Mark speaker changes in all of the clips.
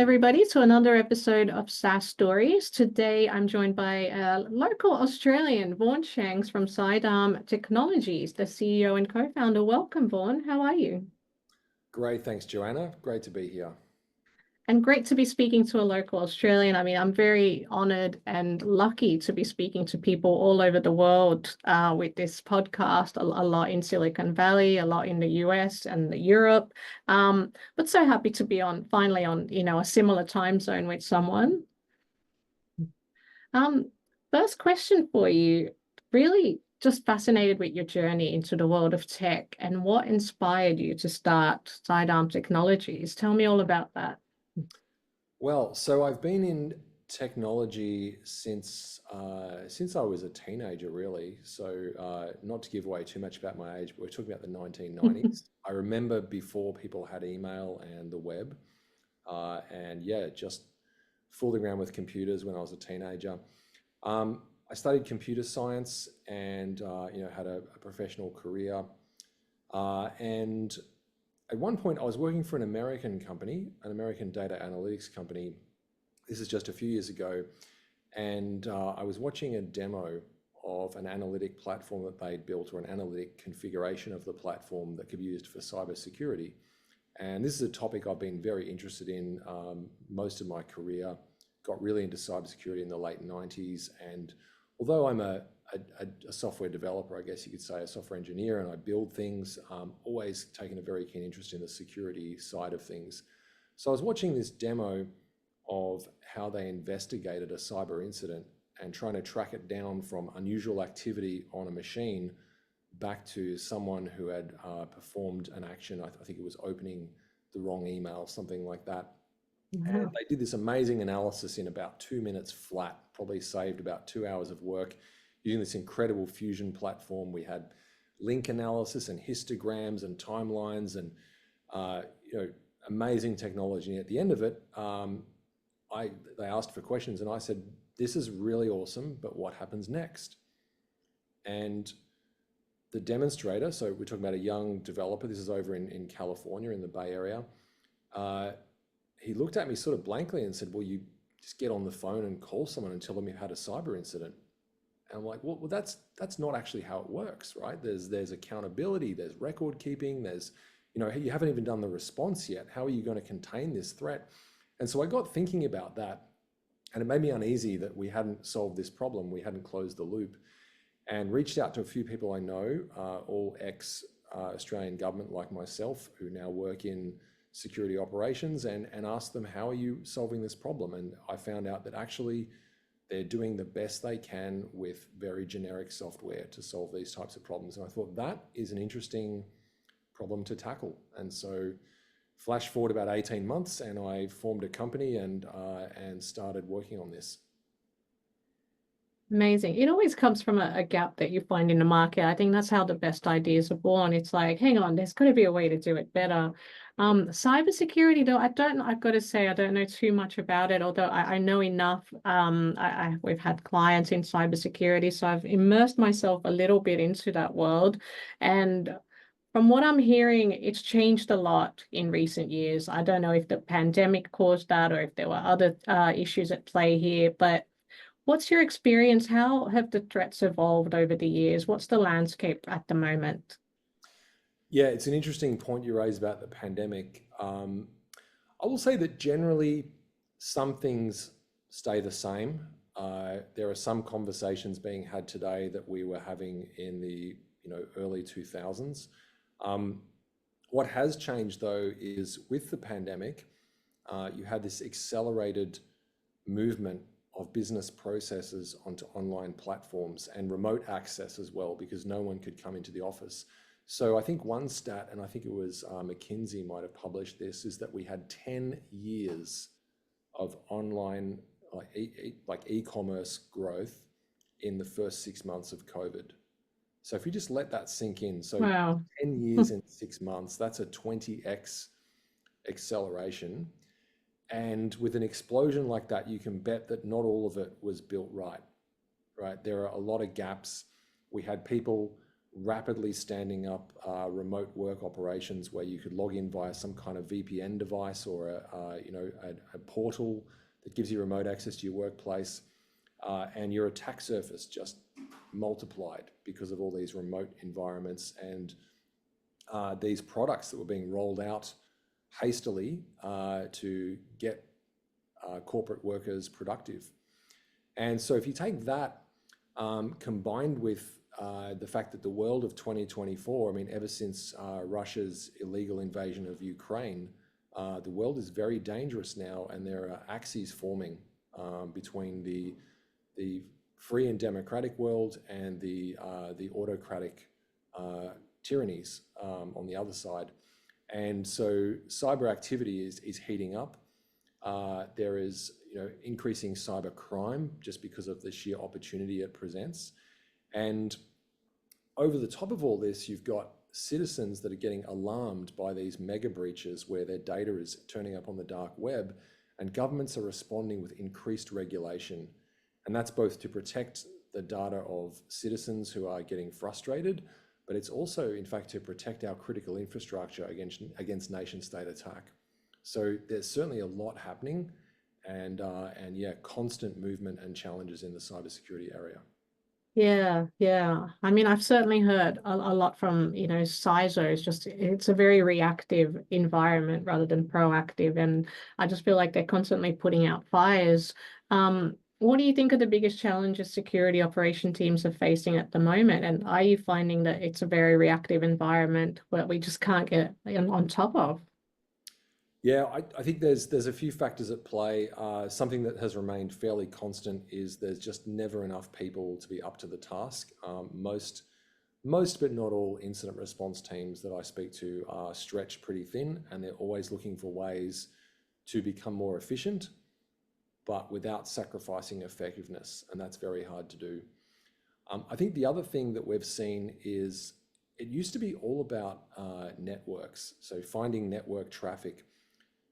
Speaker 1: everybody, to another episode of SaaS Stories. Today, I'm joined by a local Australian, Vaughan Shanks from Cydarm Technologies, the CEO and co-founder. Welcome, Vaughan. How are you?
Speaker 2: Great, thanks, Joanna. Great to be here.
Speaker 1: And great to be speaking to a local Australian. I mean, I'm very honored and lucky to be speaking to people all over the world with this podcast, a lot in Silicon Valley, a lot in the US and Europe. But so happy to be finally on, a similar time zone with someone. Um, First question for you, really just fascinated with your journey into the world of tech and what inspired you to start Cydarm Technologies. Tell me all about that.
Speaker 2: Well, so I've been in technology since I was a teenager, really. So not to give away too much about my age, but we're talking about the 1990s. I remember before people had email and the web, and yeah, just fooling around with computers when I was a teenager. I studied computer science and had a professional career. And at one point, I was working for an American company, an American data analytics company. This is just a few years ago. And I was watching a demo of an analytic platform that they'd built, or an analytic configuration of the platform that could be used for cybersecurity. And this is a topic I've been very interested in most of my career. Got really into cybersecurity in the late 90s. And although I'm a software developer, I guess you could say, a software engineer, and I build things, always taken a very keen interest in the security side of things. So I was watching this demo of how they investigated a cyber incident and trying to track it down from unusual activity on a machine back to someone who had performed an action. I think it was opening the wrong email, something like that. And they did this amazing analysis in about 2 minutes flat, probably saved about 2 hours of work using this incredible fusion platform. We had link analysis and histograms and timelines and amazing technology. And at the end of it, they asked for questions, and I said, "This is really awesome, but what happens next?" And the demonstrator, so we're talking about a young developer, this is over in California in the Bay Area, he looked at me sort of blankly and said, "Well, you just get on the phone and call someone and tell them you've had a cyber incident." And I'm like, well, that's not actually how it works, right? There's accountability, there's record keeping, there's, you haven't even done the response yet. How are you going to contain this threat? And so I got thinking about that, and it made me uneasy that we hadn't solved this problem, we hadn't closed the loop, and reached out to a few people I know, all ex-Australian government like myself, who now work in security operations, and asked them, how are you solving this problem? And I found out that actually they're doing the best they can with very generic software to solve these types of problems. And I thought that is an interesting problem to tackle. And so flash forward about 18 months and I formed a company and started working on this.
Speaker 1: Amazing. It always comes from a gap that you find in the market. I think that's how the best ideas are born. It's like, hang on, there's got to be a way to do it better. Cybersecurity, though, I've got to say, I don't know too much about it, although I know enough. We've had clients in cybersecurity, so I've immersed myself a little bit into that world. And from what I'm hearing, it's changed a lot in recent years. I don't know if the pandemic caused that or if there were other issues at play here, but what's your experience? How have the threats evolved over the years? What's the landscape at the moment?
Speaker 2: Yeah, it's an interesting point you raise about the pandemic. I will say that generally some things stay the same. There are some conversations being had today that we were having in the early 2000s. What has changed though is with the pandemic, you had this accelerated movement of business processes onto online platforms and remote access as well, because no one could come into the office. So I think one stat, and I think it was McKinsey might have published this, is that we had 10 years of online like e-commerce growth in the first 6 months of COVID. So if you just let that sink in, so
Speaker 1: Wow.
Speaker 2: 10 years in 6 months, that's a 20x acceleration. And with an explosion like that, you can bet that not all of it was built right? There are a lot of gaps. We had people rapidly standing up remote work operations where you could log in via some kind of VPN device or a portal that gives you remote access to your workplace, and your attack surface just multiplied because of all these remote environments and these products that were being rolled out hastily to get corporate workers productive. And so if you take that combined with the fact that the world of 2024, I mean, ever since Russia's illegal invasion of Ukraine, the world is very dangerous now, and there are axes forming between the free and democratic world and the autocratic tyrannies on the other side. And so cyber activity is heating up. There is increasing cyber crime just because of the sheer opportunity it presents. And over the top of all this, you've got citizens that are getting alarmed by these mega breaches where their data is turning up on the dark web, and governments are responding with increased regulation. And that's both to protect the data of citizens who are getting frustrated, but it's also, in fact, to protect our critical infrastructure against nation state attack. So there's certainly a lot happening, and yeah, constant movement and challenges in the cybersecurity area.
Speaker 1: Yeah. I mean, I've certainly heard a lot from, CISOs, just it's a very reactive environment rather than proactive. And I just feel like they're constantly putting out fires. What do you think are the biggest challenges security operation teams are facing at the moment? And are you finding that it's a very reactive environment where we just can't get on top of?
Speaker 2: Yeah, I think there's a few factors at play. Something that has remained fairly constant is there's just never enough people to be up to the task. Most but not all incident response teams that I speak to are stretched pretty thin, and they're always looking for ways to become more efficient, but without sacrificing effectiveness, and that's very hard to do. I think the other thing that we've seen is it used to be all about networks, so finding network traffic.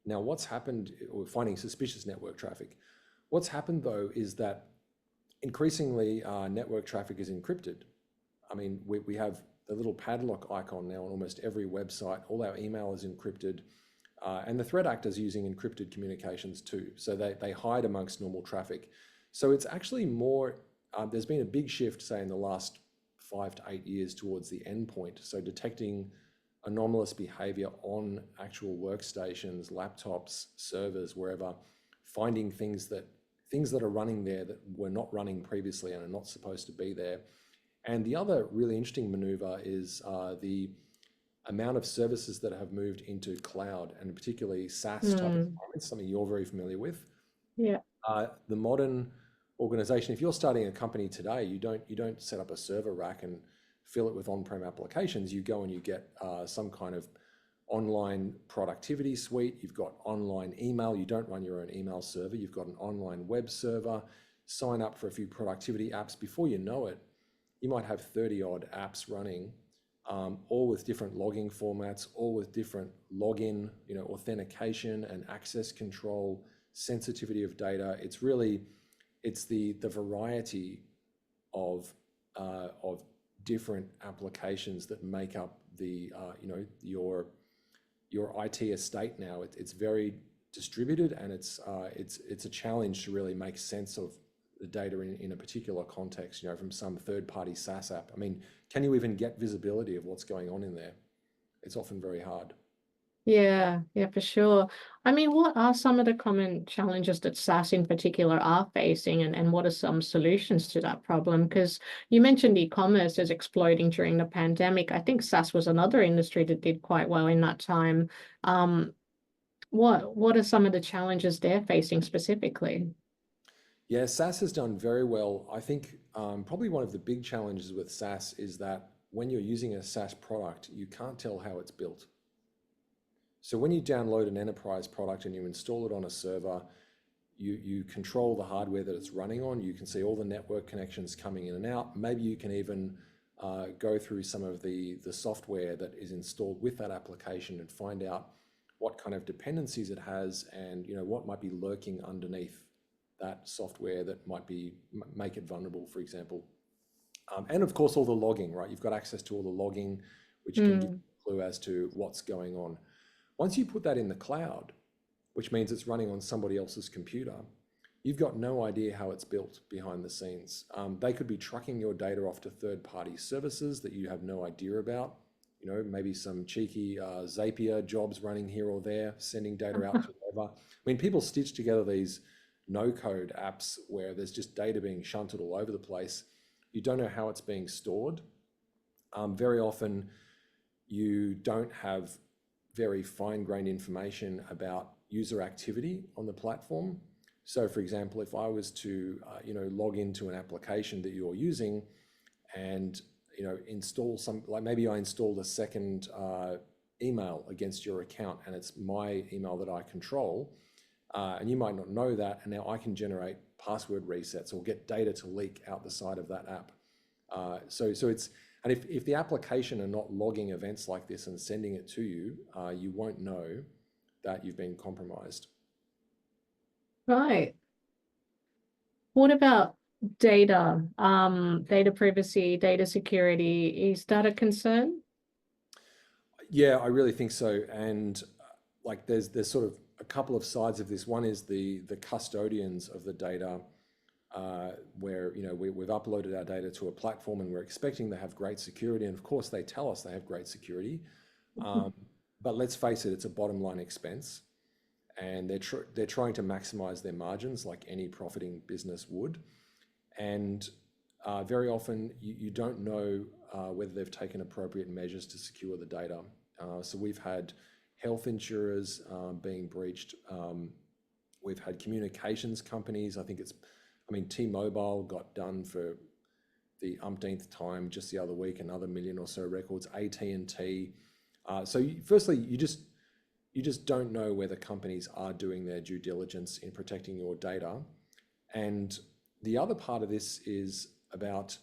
Speaker 2: Now, what's happened, or finding suspicious network traffic, what's happened though is that increasingly network traffic is encrypted. I mean, we have the little padlock icon now on almost every website. All our email is encrypted, and the threat actors using encrypted communications too. So they hide amongst normal traffic. So it's actually more, there's been a big shift, say, in the last 5 to 8 years towards the endpoint. So detecting anomalous behavior on actual workstations, laptops, servers, wherever, finding things that are running there that were not running previously and are not supposed to be there. And the other really interesting maneuver is the amount of services that have moved into cloud, and particularly SaaS type environments, something you're very familiar with.
Speaker 1: Yeah.
Speaker 2: The modern organization, if you're starting a company today, you don't set up a server rack and fill it with on-prem applications. You go and you get some kind of online productivity suite. You've got online email. You don't run your own email server. You've got an online web server. Sign up for a few productivity apps. Before you know it, you might have 30 odd apps running, all with different logging formats, all with different login, authentication and access control, sensitivity of data. It's the variety of different applications that make up the your IT estate now. It's very distributed, and it's a challenge to really make sense of the data in a particular context, from some third-party SaaS app. I mean, can you even get visibility of what's going on in there? It's often very hard.
Speaker 1: Yeah, for sure. I mean, what are some of the common challenges that SaaS in particular are facing, and what are some solutions to that problem? Because you mentioned e-commerce is exploding during the pandemic. I think SaaS was another industry that did quite well in that time. What are some of the challenges they're facing specifically?
Speaker 2: Yeah, SaaS has done very well. I think probably one of the big challenges with SaaS is that when you're using a SaaS product, you can't tell how it's built. So when you download an enterprise product and you install it on a server, you control the hardware that it's running on. You can see all the network connections coming in and out. Maybe you can even go through some of the software that is installed with that application and find out what kind of dependencies it has, and what might be lurking underneath that software that might make it vulnerable, for example. And of course, all the logging, right? You've got access to all the logging, which can give you a clue as to what's going on. Once you put that in the cloud, which means it's running on somebody else's computer, you've got no idea how it's built behind the scenes. They could be trucking your data off to third-party services that you have no idea about. You know, maybe some cheeky Zapier jobs running here or there, sending data out to whoever. I mean, people stitch together these no-code apps where there's just data being shunted all over the place. You don't know how it's being stored. Very often, you don't have very fine-grained information about user activity on the platform. So, for example, if I was to, log into an application that you're using, and install like maybe I installed a second email against your account, and it's my email that I control, and you might not know that, and now I can generate password resets or get data to leak out the side of that app. So it's, and if the application are not logging events like this and sending it to you, you won't know that you've been compromised.
Speaker 1: Right. What about data, data privacy, data security? Is that a concern?
Speaker 2: Yeah, I really think so. And like there's sort of a couple of sides of this. One is the custodians of the data, where we've uploaded our data to a platform and we're expecting they have great security, and of course they tell us they have great security. But let's face it, it's a bottom line expense, and they're trying to maximize their margins like any profiting business would. And very often you don't know whether they've taken appropriate measures to secure the data. So we've had health insurers being breached. We've had communications companies. T-Mobile got done for the umpteenth time just the other week, another million or so records, AT&T. Firstly, you just don't know whether companies are doing their due diligence in protecting your data. And the other part of this is about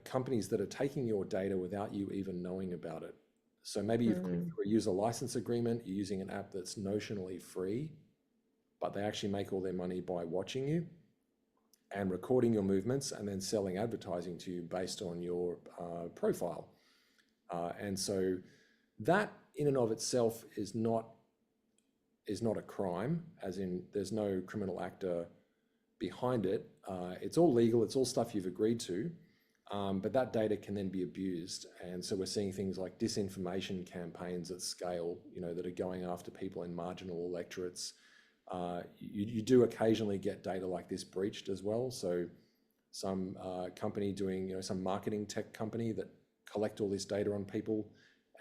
Speaker 2: companies that are taking your data without you even knowing about it. So maybe you've clicked through a user license agreement, you're using an app that's notionally free, but they actually make all their money by watching you and recording your movements and then selling advertising to you based on your profile. And so that in and of itself is not a crime, as in there's no criminal actor behind it. It's all legal, it's all stuff you've agreed to, but that data can then be abused. And so we're seeing things like disinformation campaigns at scale, that are going after people in marginal electorates. You do occasionally get data like this breached as well. So some company doing, some marketing tech company that collect all this data on people,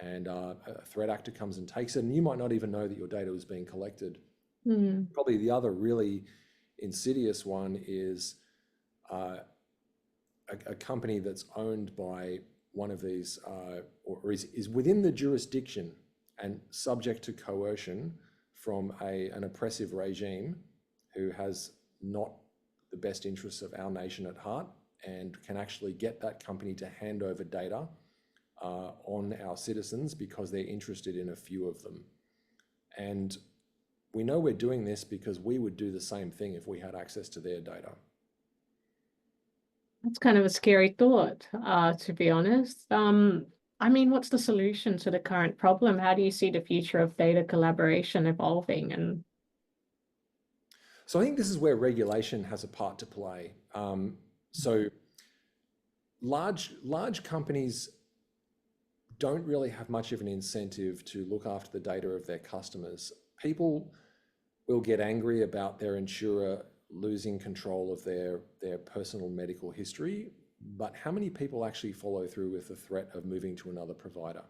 Speaker 2: and a threat actor comes and takes it, and you might not even know that your data was being collected. Probably the other really insidious one is a company that's owned by one of these, or is within the jurisdiction and subject to coercion from an oppressive regime who has not the best interests of our nation at heart, and can actually get that company to hand over data on our citizens because they're interested in a few of them. And we know we're doing this because we would do the same thing if we had access to their data.
Speaker 1: That's kind of a scary thought, to be honest. What's the solution to the current problem? How do you see the future of data collaboration evolving?
Speaker 2: So I think this is where regulation has a part to play. So large companies don't really have much of an incentive to look after the data of their customers. People will get angry about their insurer losing control of their personal medical history, but how many people actually follow through with the threat of moving to another provider,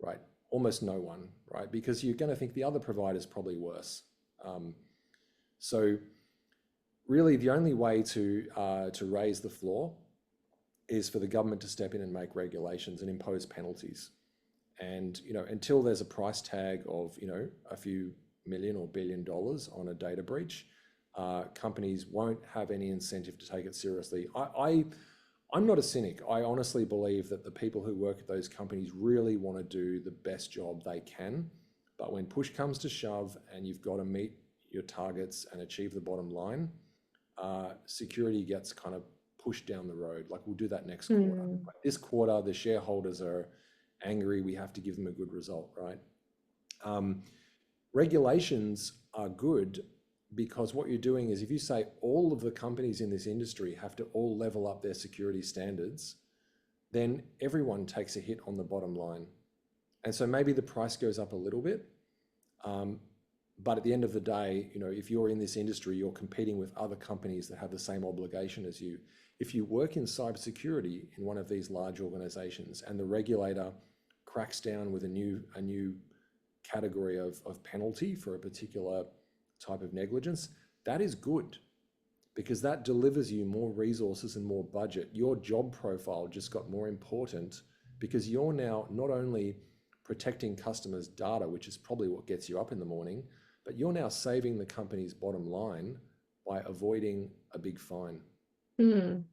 Speaker 2: right? Almost no one, right? Because you're going to think the other provider is probably worse. So really the only way to raise the floor is for the government to step in and make regulations and impose penalties. And, until there's a price tag of, a few million or $1 billion on a data breach, companies won't have any incentive to take it seriously. I'm not a cynic. I honestly believe that the people who work at those companies really want to do the best job they can. But when push comes to shove and you've got to meet your targets and achieve the bottom line, security gets kind of pushed down the road. Like, we'll do that next quarter.
Speaker 1: Mm.
Speaker 2: Like, this quarter, the shareholders are angry. We have to give them a good result, right? Regulations are good because what you're doing is, if you say all of the companies in this industry have to all level up their security standards, then everyone takes a hit on the bottom line. And so maybe the price goes up a little bit. But at the end of the day, if you're in this industry, you're competing with other companies that have the same obligation as you. If you work in cybersecurity in one of these large organizations and the regulator cracks down with a new category of penalty for a particular type of negligence, that is good, because that delivers you more resources and more budget. Your job profile just got more important because you're now not only protecting customers' data, which is probably what gets you up in the morning, but you're now saving the company's bottom line by avoiding a big fine.
Speaker 1: Mm.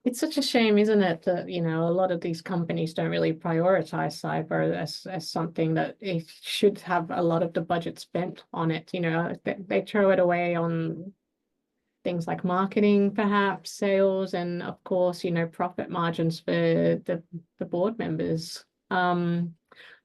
Speaker 1: It's such a shame, isn't it, that, a lot of these companies don't really prioritize cyber as something that it should have a lot of the budget spent on it. They throw it away on things like marketing, perhaps sales, and of course, profit margins for the board members.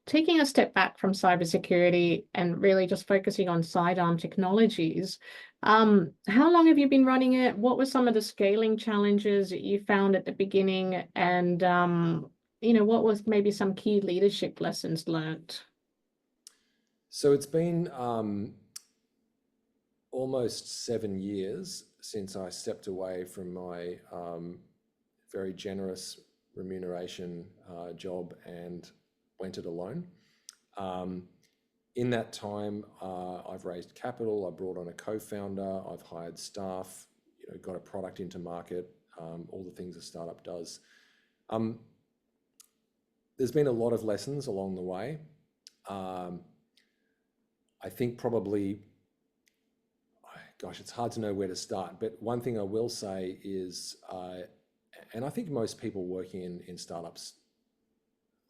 Speaker 1: Taking a step back from cybersecurity and really just focusing on Cydarm Technologies, how long have you been running it? What were some of the scaling challenges that you found at the beginning? And, what was maybe some key leadership lessons learned?
Speaker 2: So it's been almost 7 years since I stepped away from my very generous remuneration job and went it alone. In that time, I've raised capital, I brought on a co-founder, I've hired staff, got a product into market, all the things a startup does. There's been a lot of lessons along the way. I think probably, gosh, it's hard to know where to start, but one thing I will say is, and I think most people working in startups,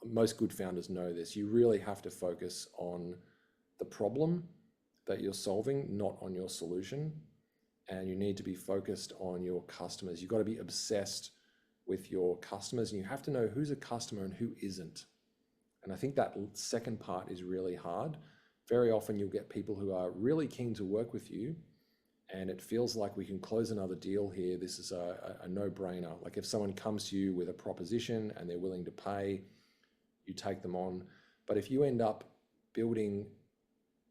Speaker 2: most good founders know this, you really have to focus on the problem that you're solving, not on your solution. And you need to be focused on your customers. You've got to be obsessed with your customers, and you have to know who's a customer and who isn't. And I think that second part is really hard. Very often you'll get people who are really keen to work with you, and it feels like we can close another deal here. This is a no-brainer. Like, if someone comes to you with a proposition and they're willing to pay, you take them on. But if you end up building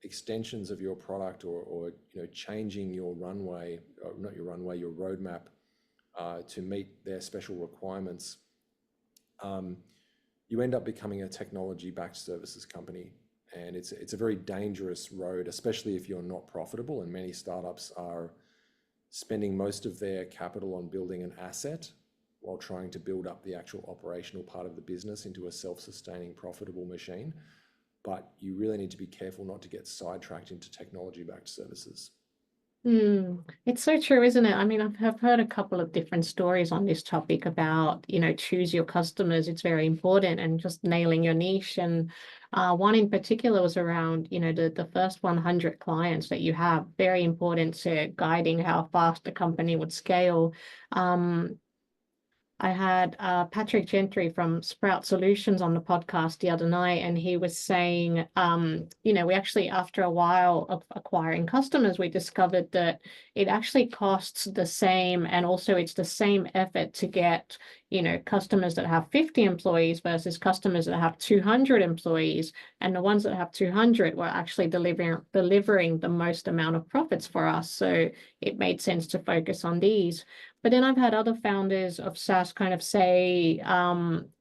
Speaker 2: extensions of your product or changing your runway, or not your runway, your roadmap to meet their special requirements, you end up becoming a technology-backed services company. And it's a very dangerous road, especially if you're not profitable. And many startups are spending most of their capital on building an asset while trying to build up the actual operational part of the business into a self-sustaining, profitable machine. But you really need to be careful not to get sidetracked into technology-backed services.
Speaker 1: It's so true, isn't it? I mean, I've heard a couple of different stories on this topic about, choose your customers. It's very important, and just nailing your niche. And one in particular was around, the first 100 clients that you have, very important to guiding how fast the company would scale. I had Patrick Gentry from Sprout Solutions on the podcast the other night, and he was saying, we actually, after a while of acquiring customers, we discovered that it actually costs the same, and also it's the same effort to get, customers that have 50 employees versus customers that have 200 employees. And the ones that have 200 were actually delivering the most amount of profits for us. So it made sense to focus on these. But then I've had other founders of SaaS kind of say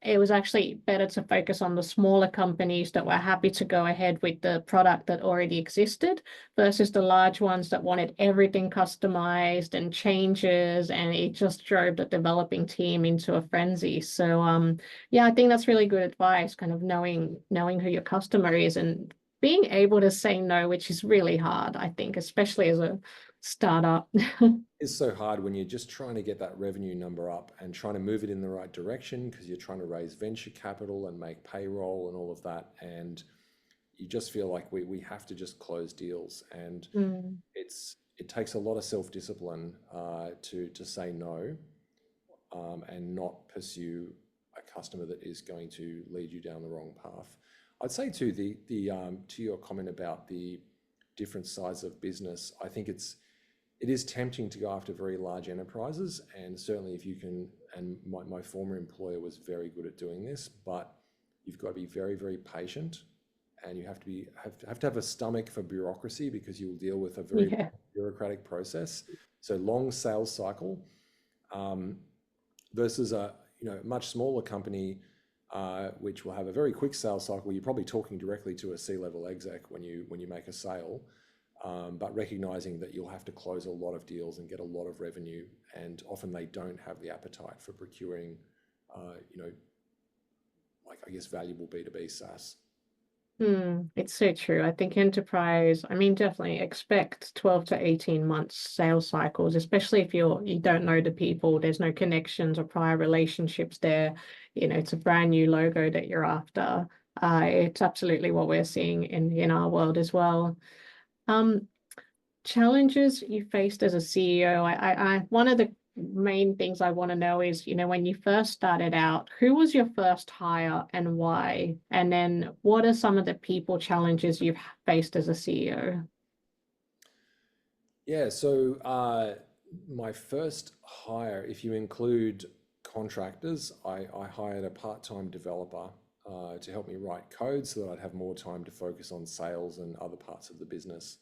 Speaker 1: it was actually better to focus on the smaller companies that were happy to go ahead with the product that already existed versus the large ones that wanted everything customized and changes, and it just drove the developing team into a frenzy. So yeah, I think that's really good advice, kind of knowing who your customer is and being able to say no, which is really hard, I think, especially as a startup.
Speaker 2: It's so hard when you're just trying to get that revenue number up and trying to move it in the right direction, because you're trying to raise venture capital and make payroll and all of that. And you just feel like we have to just close deals. And it takes a lot of self-discipline to say no. and not pursue a customer that is going to lead you down the wrong path. I'd say too, to your comment about the different size of business, I think it is tempting to go after very large enterprises, and certainly if you can, and my former employer was very good at doing this, but you've got to be very, very patient, and you have to have a stomach for bureaucracy, because you'll deal with a very
Speaker 1: Yeah.
Speaker 2: bureaucratic process. So long sales cycle, versus a much smaller company, which will have a very quick sales cycle. You're probably talking directly to a C-level exec when you make a sale, but recognizing that you'll have to close a lot of deals and get a lot of revenue, and often they don't have the appetite for procuring, like, I guess, valuable B2B SaaS.
Speaker 1: It's so true. I think enterprise, I mean, definitely expect 12 to 18 months sales cycles, especially if you don't know the people, there's no connections or prior relationships there. It's a brand new logo that you're after. It's absolutely what we're seeing in our world as well. Um, Challenges you faced as a CEO. One of the main things I want to know is, when you first started out, who was your first hire and why? And then what are some of the people challenges you've faced as a CEO?
Speaker 2: Yeah, so my first hire, if you include contractors, I hired a part-time developer to help me write code so that I'd have more time to focus on sales and other parts of the business.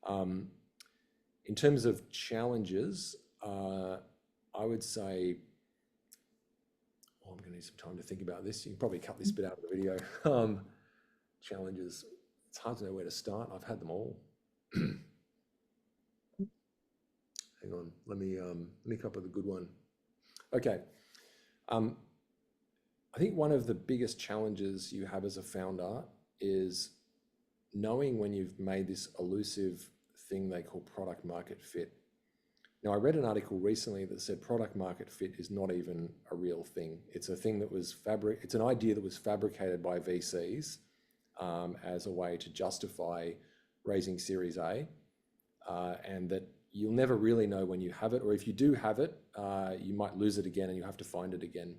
Speaker 2: In terms of challenges, I would say, I'm going to need some time to think about this. You can probably cut this bit out of the video. Challenges, it's hard to know where to start. I've had them all. Hang on, let me come up with a good one. Okay. I think one of the biggest challenges you have as a founder is knowing when you've made this elusive thing they call product market fit. Now, I read an article recently that said product market fit is not even a real thing. It's a thing that was it's an idea that was fabricated by VCs as a way to justify raising Series A, and that you'll never really know when you have it, or if you do have it, you might lose it again and you have to find it again.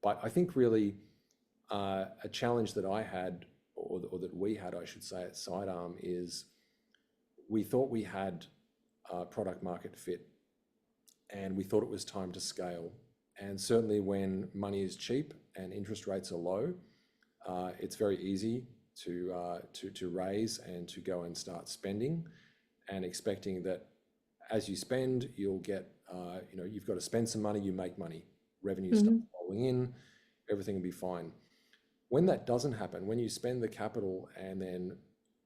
Speaker 2: But I think really a challenge that I had, or that we had, I should say, at Cydarm, is we thought we had product market fit, and we thought it was time to scale. And certainly when money is cheap and interest rates are low, it's very easy to raise and to go and start spending, and expecting that as you spend, you'll get, you've got to spend some money, you make money, revenue starts rolling in, everything will be fine. When that doesn't happen, when you spend the capital and then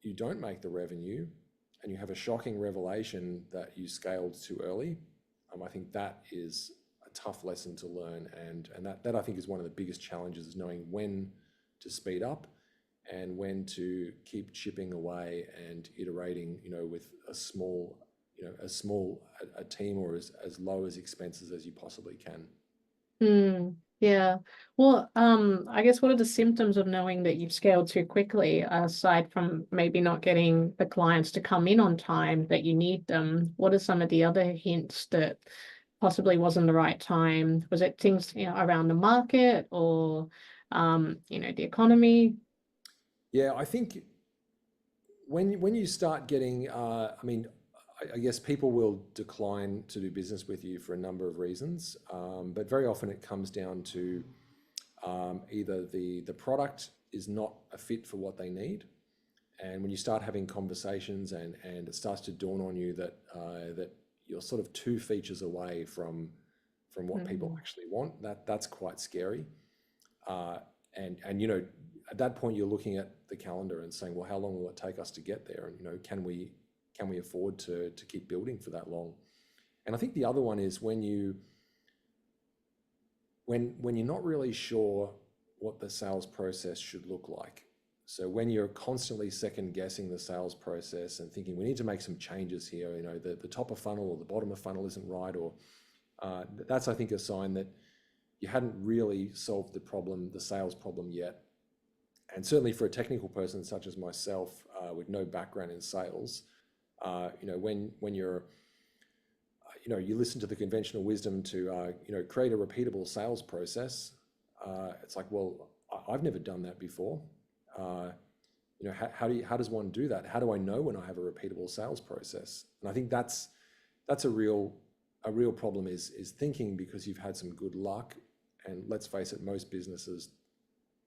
Speaker 2: you don't make the revenue, and you have a shocking revelation that you scaled too early, I think that is a tough lesson to learn, and that I think is one of the biggest challenges, is knowing when to speed up and when to keep chipping away and iterating, with a small team, or as low as expenses as you possibly can.
Speaker 1: Yeah. Well, I guess what are the symptoms of knowing that you've scaled too quickly, aside from maybe not getting the clients to come in on time that you need them? What are some of the other hints that possibly wasn't the right time? Was it things, around the market, or, the economy?
Speaker 2: Yeah, I think when you start getting, I guess people will decline to do business with you for a number of reasons, but very often it comes down to either the product is not a fit for what they need, and when you start having conversations and it starts to dawn on you that you're sort of 2 features away from what people actually want, that's quite scary. And at that point you're looking at the calendar and saying, well, how long will it take us to get there? And can we afford to keep building for that long? And I think the other one is when you're not really sure what the sales process should look like. So when you're constantly second guessing the sales process and thinking we need to make some changes here, the top of funnel or the bottom of funnel isn't right, or that's, I think, a sign that you hadn't really solved the sales problem yet. And certainly for a technical person such as myself, with no background in sales, when you're you listen to the conventional wisdom to, create a repeatable sales process. It's like, well, I've never done that before. How does one do that? How do I know when I have a repeatable sales process? And I think that's a real problem is thinking because you've had some good luck. And let's face it, most businesses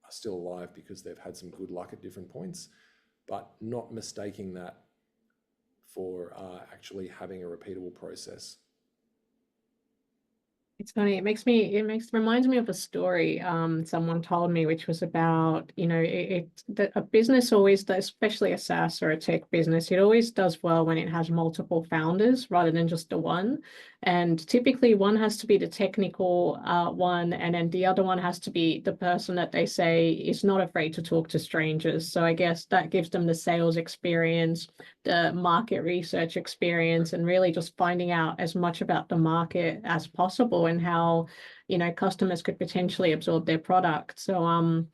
Speaker 2: are still alive because they've had some good luck at different points, but not mistaking that for actually having a repeatable process.
Speaker 1: It's funny. Reminds me of a story someone told me, which was about, that a business always does, especially a SaaS or a tech business, it always does well when it has multiple founders rather than just the one. And typically one has to be the technical one, and then the other one has to be the person that they say is not afraid to talk to strangers. So I guess that gives them the sales experience, the market research experience, and really just finding out as much about the market as possible and how, customers could potentially absorb their product. So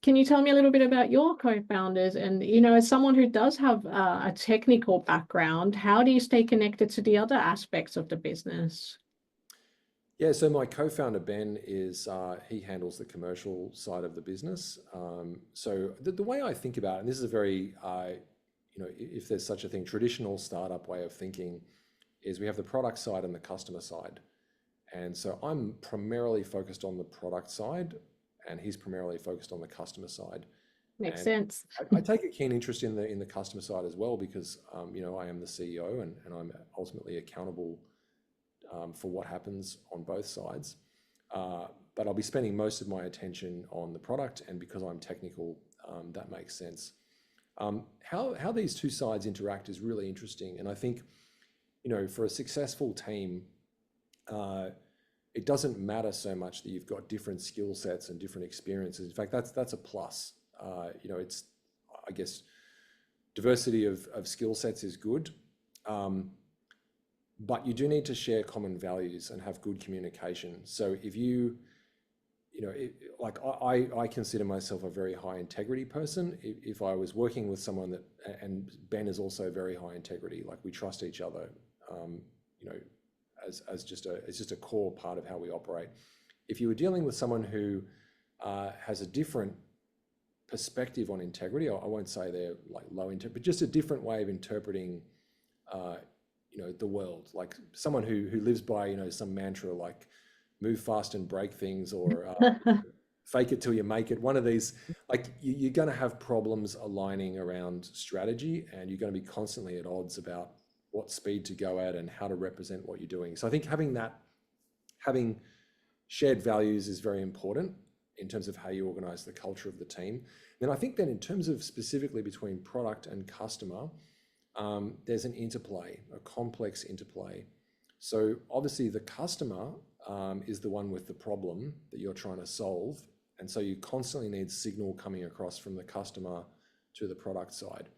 Speaker 1: can you tell me a little bit about your co-founders? And, as someone who does have a technical background, how do you stay connected to the other aspects of the business?
Speaker 2: Yeah, so my co-founder Ben he handles the commercial side of the business. So the way I think about it, and this is a very if there's such a thing, traditional startup way of thinking, is we have the product side and the customer side. And so I'm primarily focused on the product side, and he's primarily focused on the customer side.
Speaker 1: Makes
Speaker 2: And
Speaker 1: sense.
Speaker 2: I take a keen interest in the customer side as well because I am the CEO and I'm ultimately accountable for what happens on both sides. But I'll be spending most of my attention on the product, and because I'm technical, that makes sense. How these two sides interact is really interesting, and I think for a successful team, it doesn't matter so much that you've got different skill sets and different experiences. In fact, that's a plus. It's, I guess, diversity of skill sets is good, but you do need to share common values and have good communication. So if I consider myself a very high integrity person. If I was working with someone and Ben is also very high integrity, like we trust each other, as just a core part of how we operate. If you were dealing with someone who has a different perspective on integrity, I won't say they're like low integrity, but just a different way of interpreting, the world, like someone who lives by, some mantra like move fast and break things, or fake it till you make it. One of these, like you're going to have problems aligning around strategy, and you're going to be constantly at odds about what speed to go at and how to represent what you're doing. So I think having shared values is very important in terms of how you organize the culture of the team. Then I think that in terms of specifically between product and customer, there's an interplay, a complex interplay. So obviously the customer is the one with the problem that you're trying to solve. And so you constantly need signal coming across from the customer to the product side.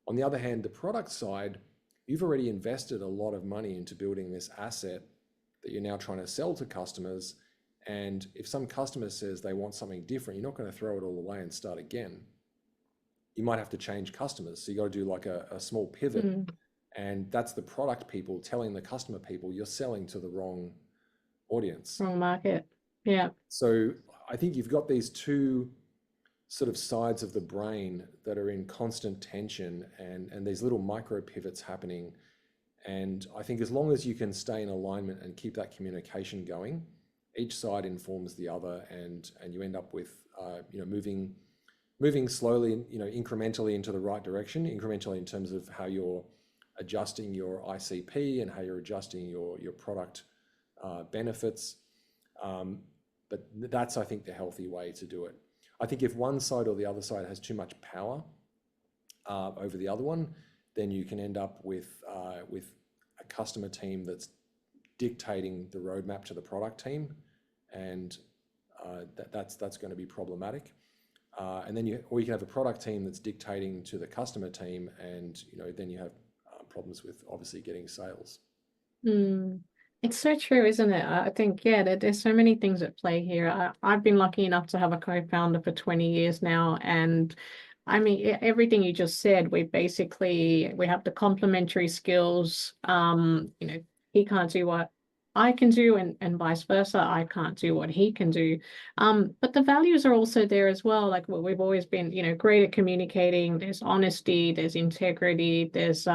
Speaker 2: On the other hand, the product side, you've already invested a lot of money into building this asset that you're now trying to sell to customers. And if some customer says they want something different, you're not going to throw it all away and start again. You might have to change customers. So you got to do like a small pivot. And that's the product people telling the customer people you're selling to the wrong audience.
Speaker 1: Wrong market. Yeah.
Speaker 2: So I think you've got these two sort of sides of the brain that are in constant tension, and these little micro pivots happening. And I think as long as you can stay in alignment and keep that communication going, each side informs the other, and you end up with moving slowly, incrementally into the right direction, incrementally in terms of how you're adjusting your ICP and how you're adjusting your product benefits. But that's, I think, the healthy way to do it. I think if one side or the other side has too much power over the other one, then you can end up with a customer team that's dictating the roadmap to the product team, and that's going to be problematic. And then you can have a product team that's dictating to the customer team, and then you have problems with obviously getting sales.
Speaker 1: It's so true, isn't it? I think, yeah, there's so many things at play here. I've been lucky enough to have a co-founder for 20 years now, and I mean, everything you just said, we have the complementary skills. You know, he can't do what I can do, and vice versa. I can't do what he can do. But the values are also there as well. Like we've always been, you know, great at communicating. There's honesty, there's integrity, there's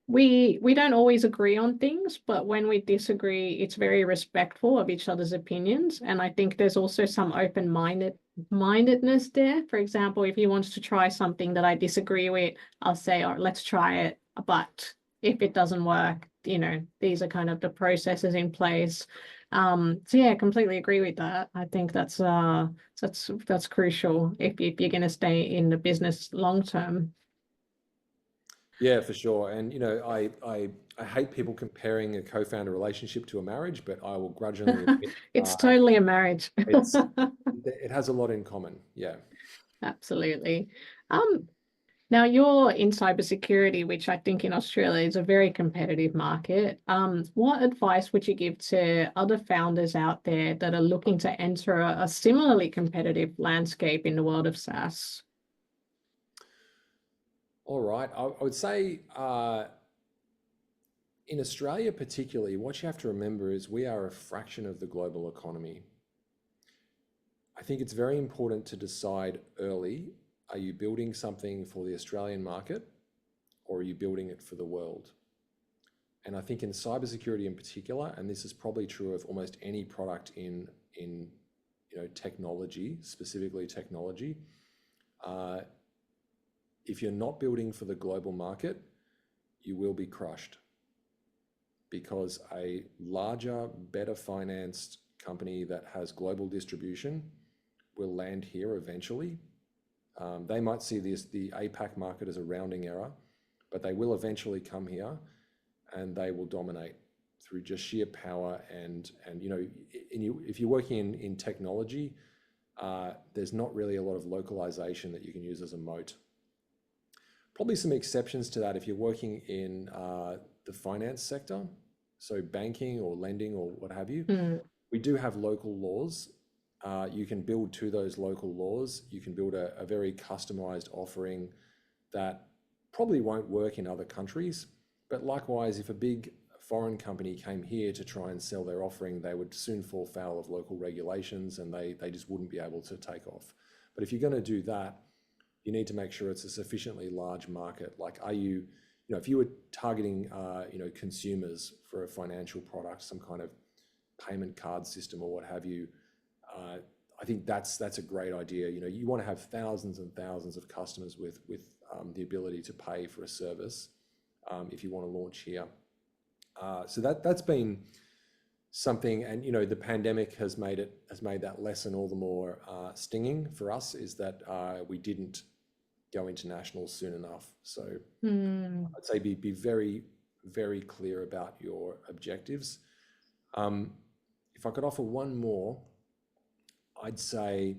Speaker 1: we don't always agree on things, but when we disagree, it's very respectful of each other's opinions. And I think there's also some open mindedness there. For example, if he wants to try something that I disagree with, I'll say, "Oh, let's try it." But if it doesn't work, you know, these are kind of the processes in place. So yeah, I completely agree with that. I think that's crucial if you're going to stay in the business long term.
Speaker 2: Yeah, for sure. And you know, I hate people comparing a co-founder relationship to a marriage, but I will grudgingly admit
Speaker 1: It's totally a marriage.
Speaker 2: it's it has a lot in common. Yeah.
Speaker 1: Absolutely. Um, Now you're in cybersecurity, which I think in Australia is a very competitive market. What advice would you give to other founders out there that are looking to enter a similarly competitive landscape in the world of SaaS?
Speaker 2: All right. I would say in Australia, particularly, what you have to remember is we are a fraction of the global economy. I think it's very important to decide early, are you building something for the Australian market or are you building it for the world? And I think in cybersecurity in particular, and this is probably true of almost any product in you know technology, specifically technology, uh, if you're not building for the global market, you will be crushed because a larger, better financed company that has global distribution will land here eventually. They might see the APAC market as a rounding error, but they will eventually come here and they will dominate through just sheer power and you know if you're working in technology, there's not really a lot of localization that you can use as a moat. Probably some exceptions to that if you're working in the finance sector, so banking or lending or what have you.
Speaker 1: Mm,
Speaker 2: We do have local laws. You can build to those local laws. You can build a very customized offering that probably won't work in other countries. But likewise, if a big foreign company came here to try and sell their offering, they would soon fall foul of local regulations and they just wouldn't be able to take off. But if you're going to do that, you need to make sure it's a sufficiently large market. Like, are you, you know, if you were targeting, you know, consumers for a financial product, some kind of payment card system or what have you, I think that's a great idea. You know, you want to have thousands and thousands of customers with the ability to pay for a service if you want to launch here. So that's been something, and you know, the pandemic has made that lesson all the more stinging for us. Is that we didn't go international soon enough. So
Speaker 1: mm,
Speaker 2: I'd say be very, very clear about your objectives. If I could offer one more, I'd say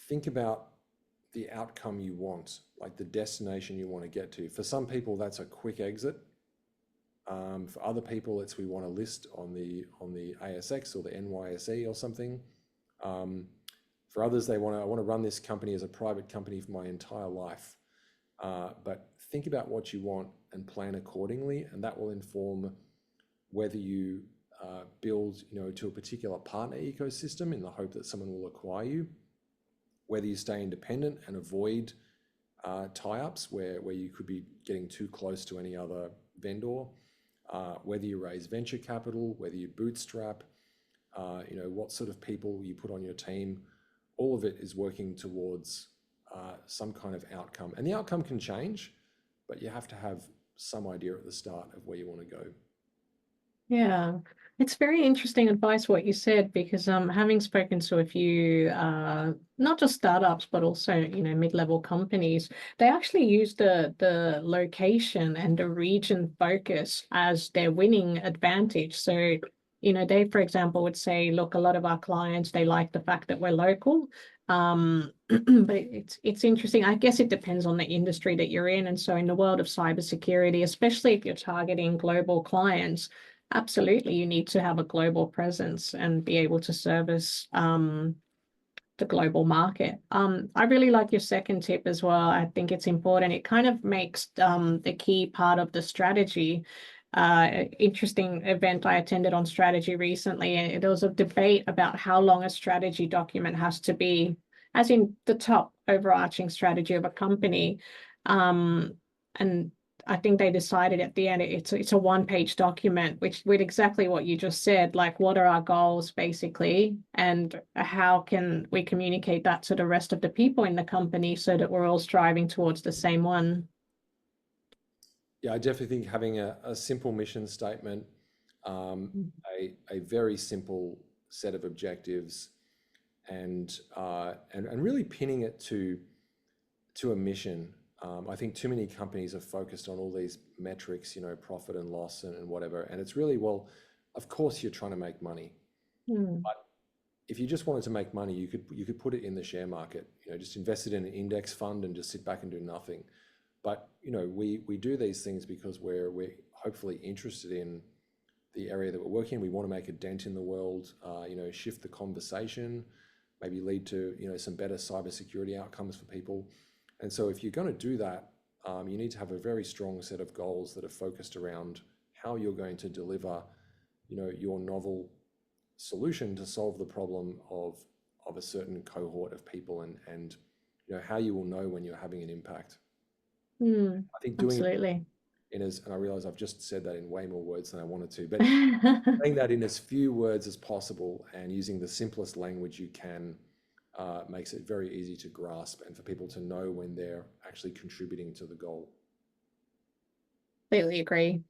Speaker 2: think about the outcome you want, like the destination you want to get to. For some people, that's a quick exit. For other people, it's we want to list on the ASX or the NYSE or something. For others, I want to run this company as a private company for my entire life. But think about what you want and plan accordingly, and that will inform whether you build, you know, to a particular partner ecosystem in the hope that someone will acquire you, whether you stay independent and avoid tie-ups where you could be getting too close to any other vendor, whether you raise venture capital, whether you bootstrap, you know, what sort of people you put on your team. All of it is working towards some kind of outcome. And the outcome can change, but you have to have some idea at the start of where you want to go.
Speaker 1: yeah, it's very interesting advice what you said, because having spoken to a few not just startups but also, you know, mid-level companies, they actually use the location and the region focus as their winning advantage. So, you know, they, for example, would say, look, a lot of our clients, they like the fact that we're local. But it's interesting. I guess it depends on the industry that you're in. And so in the world of cybersecurity, especially if you're targeting global clients, absolutely, you need to have a global presence and be able to service the global market. I really like your second tip as well. I think it's important. It kind of makes the key part of the strategy. Interesting event I attended on strategy recently. And there was a debate about how long a strategy document has to be, as in the top overarching strategy of a company. And I think they decided at the end it's a one-page document, which with exactly what you just said, like what are our goals basically, and how can we communicate that to the rest of the people in the company so that we're all striving towards the same one.
Speaker 2: Yeah, I definitely think having a simple mission statement, um, a very simple set of objectives, and really pinning it to a mission. I think too many companies are focused on all these metrics, profit and loss and whatever. And it's really, well, of course you're trying to make money.
Speaker 1: Mm.
Speaker 2: But if you just wanted to make money, you could put it in the share market, just invest it in an index fund and just sit back and do nothing. But we do these things because we're hopefully interested in the area that we're working in. We want to make a dent in the world, shift the conversation, maybe lead to some better cybersecurity outcomes for people. And so if you're going to do that, you need to have a very strong set of goals that are focused around how you're going to deliver, your novel solution to solve the problem of a certain cohort of people, and how you will know when you're having an impact.
Speaker 1: Mm.
Speaker 2: I think doing it
Speaker 1: Absolutely.
Speaker 2: and I realize I've just said that in way more words than I wanted to, but saying that in as few words as possible and using the simplest language you can makes it very easy to grasp and for people to know when they're actually contributing to the goal.
Speaker 1: Completely agree.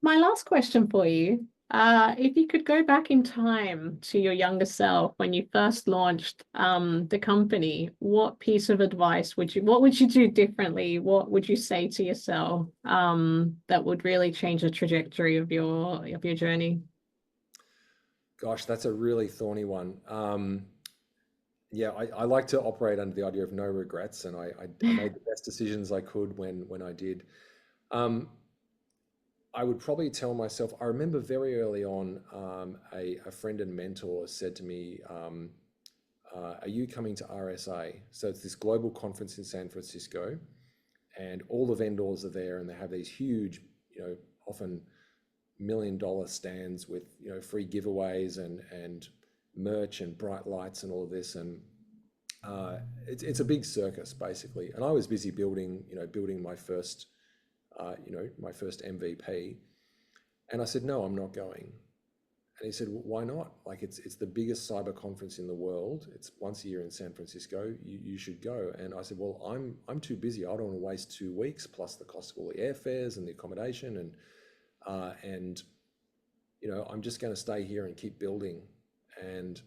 Speaker 1: My last question for you, if you could go back in time to your younger self when you first launched the company, what piece of advice what would you do differently? What would you say to yourself that would really change the trajectory of your journey?
Speaker 2: Gosh, that's a really thorny one. Yeah, I like to operate under the idea of no regrets, and I made the best decisions I could when I did. Um, I would probably tell myself, I remember very early on, a friend and mentor said to me, are you coming to RSA? So it's this global conference in San Francisco, and all the vendors are there, and they have these huge, often $1 million stands with, free giveaways and merch and bright lights and all of this. And it's a big circus basically. And I was busy building my first MVP. And I said, no, I'm not going. And he said, well, why not? Like it's the biggest cyber conference in the world. It's once a year in San Francisco. You should go. And I said, well, I'm too busy. I don't want to waste 2 weeks plus the cost of all the airfares and the accommodation and I'm just going to stay here and keep building. And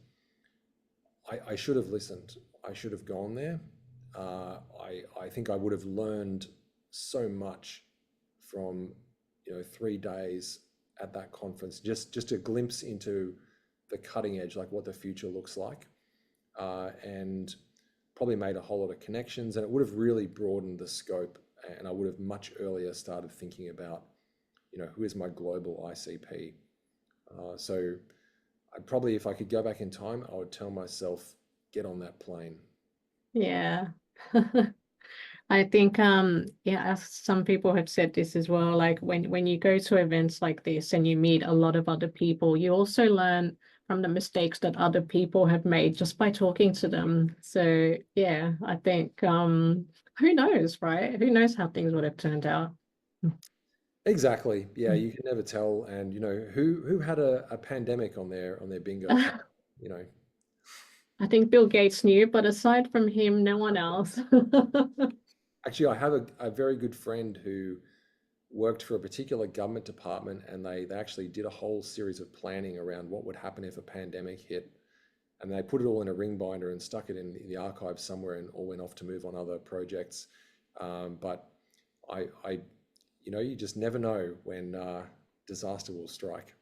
Speaker 2: I should have listened. I should have gone there. I think I would have learned so much from 3 days at that conference. Just a glimpse into the cutting edge, like what the future looks like, and probably made a whole lot of connections. And it would have really broadened the scope. And I would have much earlier started thinking about, who is my global ICP. So I'd probably, if I could go back in time, I would tell myself, get on that plane.
Speaker 1: Yeah. I think yeah, as some people have said this as well, like when you go to events like this and you meet a lot of other people, you also learn from the mistakes that other people have made just by talking to them. So yeah, I think who knows, right? Who knows how things would have turned out.
Speaker 2: Exactly. Yeah, you can never tell. And who had a pandemic on their bingo card, you know.
Speaker 1: I think Bill Gates knew, but aside from him, no one else.
Speaker 2: Actually, I have a very good friend who worked for a particular government department, and they actually did a whole series of planning around what would happen if a pandemic hit. And they put it all in a ring binder and stuck it in the archives somewhere, and all went off to move on other projects. But I you just never know when disaster will strike.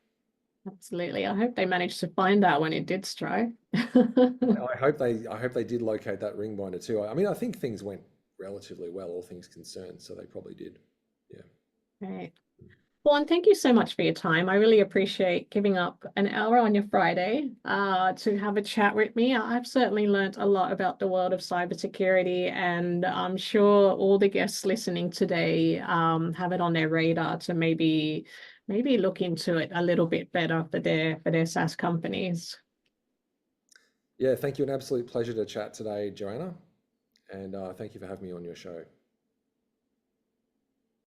Speaker 1: Absolutely. I hope they managed to find that when it did strike.
Speaker 2: I hope they did locate that ring binder too. I mean, I think things went relatively well, all things concerned, so they probably did. Yeah.
Speaker 1: Right. Well, and thank you so much for your time. I really appreciate giving up an hour on your Friday to have a chat with me. I've certainly learned a lot about the world of cybersecurity, and I'm sure all the guests listening today have it on their radar to maybe look into it a little bit better for their SaaS companies.
Speaker 2: Yeah, thank you. An absolute pleasure to chat today, Joanna. And thank you for having me on your show.